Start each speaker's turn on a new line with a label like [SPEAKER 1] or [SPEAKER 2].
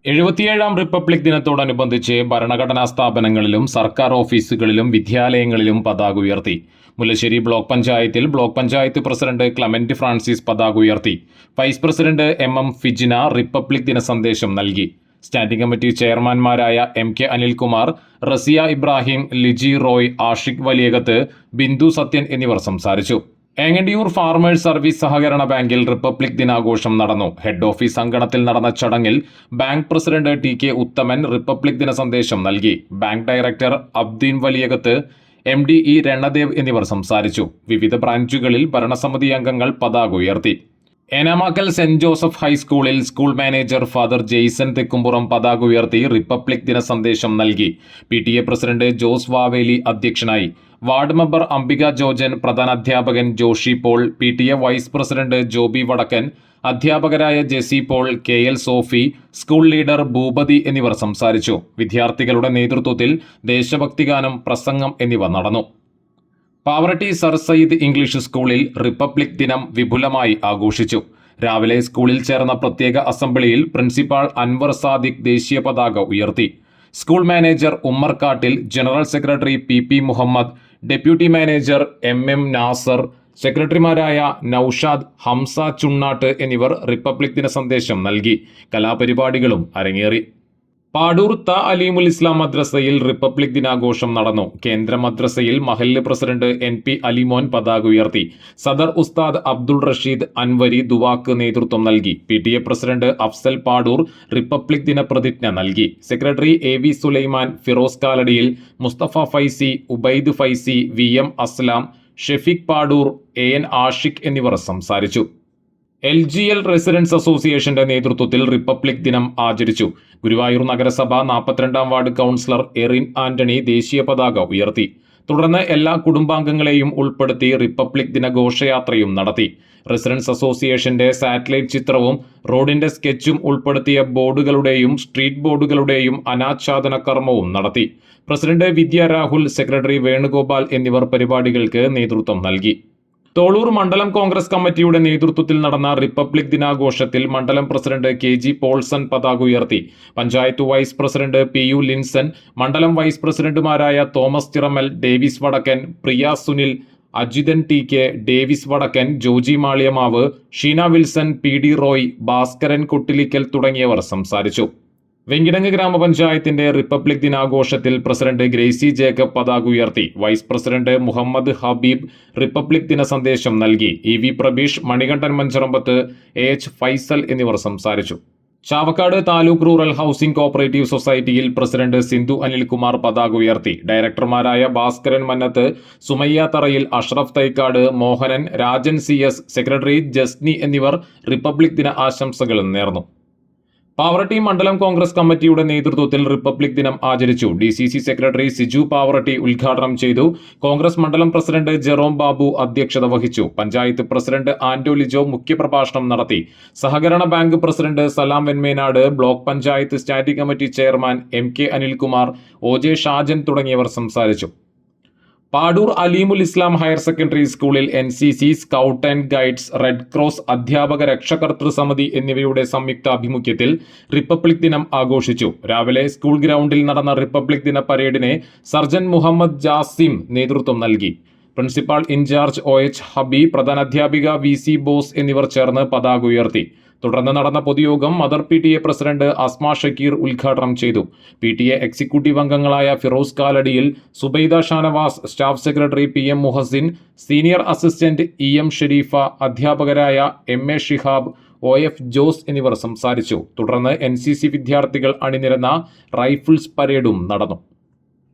[SPEAKER 1] 77ാം republic ദിനത്തോടനുബന്ധിച്ച് ഭരണഘടനാ സ്ഥാപനങ്ങളിലും സർക്കാർ ഓഫീസുകളിലും വിദ്യാലയങ്ങളിലും പതാക ഉയർത്തി. മുല്ലശ്ശേരി ബ്ലോക്ക് പഞ്ചായത്ത് പ്രസിഡന്റ് ക്ലമന്റ് ഫ്രാൻസിസ് പതാക ഉയർത്തി. Vice president M Fijina republic ദിന സന്ദേശം നൽകി. സ്റ്റാൻഡിംഗ് കമ്മിറ്റി ചെയർമാൻമാരായ MK അനിൽകുമാർ, റസിയ ഇബ്രാഹിം, ലിജി റോയ്, ആഷിഖ് വലിയകത്ത്, ബിന്ദു സത്യൻ എന്നിവർ സംസാരിച്ചു. ഏങ്ങണ്ടിയൂർ ഫാർമേഴ്സ് സർവീസ് സഹകരണ ബാങ്കിൽ റിപ്പബ്ലിക് ദിനാഘോഷം നടന്നു. ഹെഡ് ഓഫീസ് അങ്കണത്തിൽ നടന്ന ചടങ്ങിൽ bank president TK Uthaman republic ദിന സന്ദേശം നൽകി. Bank director Abdeen Valiyakath, MD E Ranadev എന്നിവർ സംസാരിച്ചു. വിവിധ ബ്രാഞ്ചുകളിൽ ഭരണസമിതി അംഗങ്ങൾ പതാക ഉയർത്തി. ഏനാമാക്കൽ സെന്റ് ജോസഫ് ഹൈസ്കൂളിൽ school manager father Jaison Thekkumpuram പതാക ഉയർത്തി റിപ്പബ്ലിക് ദിന സന്ദേശം നൽകി. PTA പ്രസിഡന്റ് ജോസ് വാവേലി അധ്യക്ഷനായി. വാർഡ് മെമ്പർ അംബിക ജോർജൻ, പ്രധാനാധ്യാപകൻ Joshy Paul, PTA vice president Joby Vadakkan, അധ്യാപകരായ Jessy Paul, KL Sophy, school leader Bhoopathy എന്നിവർ സംസാരിച്ചു. വിദ്യാർത്ഥികളുടെ നേതൃത്വത്തിൽ ദേശഭക്തിഗാനം, പ്രസംഗം എന്നിവ നടന്നു. പാവറട്ടി സർ സയ്യിദ് ഇംഗ്ലീഷ് സ്കൂളിൽ റിപ്പബ്ലിക് ദിനം വിപുലമായി ആഘോഷിച്ചു. രാവിലെ സ്കൂളിൽ ചേർന്ന പ്രത്യേക അസംബ്ലിയിൽ പ്രിൻസിപ്പാൾ അൻവർ സാദിഖ് ദേശീയ പതാക ഉയർത്തി. School manager Ummerkattil, general secretary PP Muhammad, deputy manager MM Nasar, സെക്രട്ടറിമാരായ നൌഷാദ്, ഹംസ ചുണ്ണാട്ട് എന്നിവർ റിപ്പബ്ലിക് ദിന സന്ദേശം നൽകി. കലാപരിപാടികളും അരങ്ങേറി. പാടൂർ അലീമുൽ ഇസ്ലാം മദ്രസയിൽ റിപ്പബ്ലിക് ദിനാഘോഷം നടന്നു. കേന്ദ്ര മദ്രസയിൽ മഹല്ല് പ്രസിഡന്റ് NP അലിമോൻ പതാക ഉയർത്തി. സദർ ഉസ്താദ് അബ്ദുൾ റഷീദ് അൻവരി ദുവാക്ക് നേതൃത്വം നൽകി. PTA president Afsal Padoor republic ദിന പ്രതിജ്ഞ നൽകി. സെക്രട്ടറി AV സുലൈമാൻ, ഫിറോസ് കാലടിയിൽ, മുസ്തഫ ഫൈസി, ഉബൈദ് ഫൈസി, VM അസ്ലാം, ഷെഫീഖ് പാടൂർ, AN ആഷിഖ് എന്നിവർ സംസാരിച്ചു. LGL റെസിഡൻസ് അസോസിയേഷന്റെ നേതൃത്വത്തിൽ റിപ്പബ്ലിക് ദിനം ആചരിച്ചു. ഗുരുവായൂർ നഗരസഭ 42ാം വാർഡ് കൗൺസിലർ എറിൻ ആന്റണി ദേശീയ പതാക ഉയർത്തി. തുടർന്ന് എല്ലാ കുടുംബാംഗങ്ങളെയും ഉൾപ്പെടുത്തി റിപ്പബ്ലിക് ദിന ഘോഷയാത്രയും നടത്തി. റെസിഡൻസ് അസോസിയേഷന്റെ സാറ്റലൈറ്റ് ചിത്രവും റോഡിന്റെ സ്കെച്ചും ഉൾപ്പെടുത്തിയ ബോർഡുകളുടെയും സ്ട്രീറ്റ് ബോർഡുകളുടെയും അനാച്ഛാദന കർമ്മവും നടത്തി. പ്രസിഡന്റ് വിദ്യ രാഹുൽ, സെക്രട്ടറി വേണുഗോപാൽ എന്നിവർ പരിപാടികൾക്ക് നേതൃത്വം നൽകി. തോളൂർ മണ്ഡലം കോൺഗ്രസ് കമ്മിറ്റിയുടെ നേതൃത്വത്തിൽ നടന്ന റിപ്പബ്ലിക് ദിനാഘോഷത്തിൽ മണ്ഡലം പ്രസിഡന്റ് KG പോൾസൺ പതാക ഉയർത്തി. Panchayat vice president PU Linson, മണ്ഡലം വൈസ് പ്രസിഡന്റുമാരായ Thomas Chiramal, Davis Vadakkan, Priya Sunil, Ajithan TK, Davis Vadakkan, Joji Maliyamavu, Sheena Wilson, PD Roy, Bhaskaran Kottilikkal തുടങ്ങിയവർ സംസാരിച്ചു. വെങ്കിടങ്ങ് ഗ്രാമപഞ്ചായത്തിന്റെ റിപ്പബ്ലിക് ദിനാഘോഷത്തിൽ പ്രസിഡന്റ് ഗ്രേസി ജേക്കബ് പതാക ഉയർത്തി. Vice president Muhammad Habeeb republic ദിന സന്ദേശം നൽകി. EV പ്രബീഷ്, മണികണ്ഠൻ മഞ്ചറമ്പത്ത്, AH ഫൈസൽ എന്നിവർ സംസാരിച്ചു. Chavakkad taluk rural housing cooperative സൊസൈറ്റിയിൽ പ്രസിഡന്റ് സിന്ധു അനിൽകുമാർ പതാക ഉയർത്തി. ഡയറക്ടർമാരായ ഭാസ്കരൻ മന്നത്ത്, സുമയ്യ തറയിൽ, അഷ്റഫ് തൈക്കാട്, മോഹനൻ, രാജൻ CS, സെക്രട്ടറി ജസ്നി എന്നിവർ റിപ്പബ്ലിക് ദിന ആശംസകൾ നേർന്നു. പാവറട്ടി മണ്ഡലം കോൺഗ്രസ് കമ്മിറ്റിയുടെ നേതൃത്വത്തിൽ റിപ്പബ്ലിക് ദിനം ആചരിച്ചു. DCC സെക്രട്ടറി സിജു പാവറട്ടി ഉദ്ഘാടനം ചെയ്തു. കോൺഗ്രസ് മണ്ഡലം പ്രസിഡന്റ് ജെറോം ബാബു അധ്യക്ഷത വഹിച്ചു. പഞ്ചായത്ത് പ്രസിഡന്റ് ആന്റോ ലിജോ മുഖ്യപ്രഭാഷണം നടത്തി. സഹകരണ bank president Salam Venmenad, block panchayat standing committee chairman MK Anilkumar, OJ Shajan തുടങ്ങിയവർ സംസാരിച്ചു. Padoor Aleemul Islam higher secondary school NCC, scout and guides, red cross, അധ്യാപക രക്ഷകർതൃ സമിതി എന്നിവയുടെ സംയുക്താഭിമുഖ്യത്തിൽ റിപ്പബ്ലിക് ദിനം ആഘോഷിച്ചു. രാവിലെ സ്കൂൾ ഗ്രൗണ്ടിൽ നടന്ന റിപ്പബ്ലിക് ദിന പരേഡിന് സർജൻ മുഹമ്മദ് ജാസിം നേതൃത്വം നൽകി. പ്രിൻസിപ്പാൾ ഇൻചാർജ് OH ഹബി, പ്രധാനാധ്യാപിക VC ബോസ് എന്നിവർ ചേർന്ന് പതാക ഉയർത്തി. തുടർന്ന് നടന്ന പൊതുയോഗം mother PTA president Asma Shakeer ഉദ്ഘാടനം ചെയ്തു. PTA എക്സിക്യൂട്ടീവ് അംഗങ്ങളായ ഫിറോസ് കാലടിയിൽ, Subaida Shanavas, staff secretary PM Muhsin, senior assistant EM Sherifa, അധ്യാപകരായ MA ഷിഹാബ്, OF ജോസ് എന്നിവർ സംസാരിച്ചു. തുടർന്ന് NCC വിദ്യാർത്ഥികൾ അണിനിരന്ന റൈഫിൾസ് പരേഡും നടന്നു.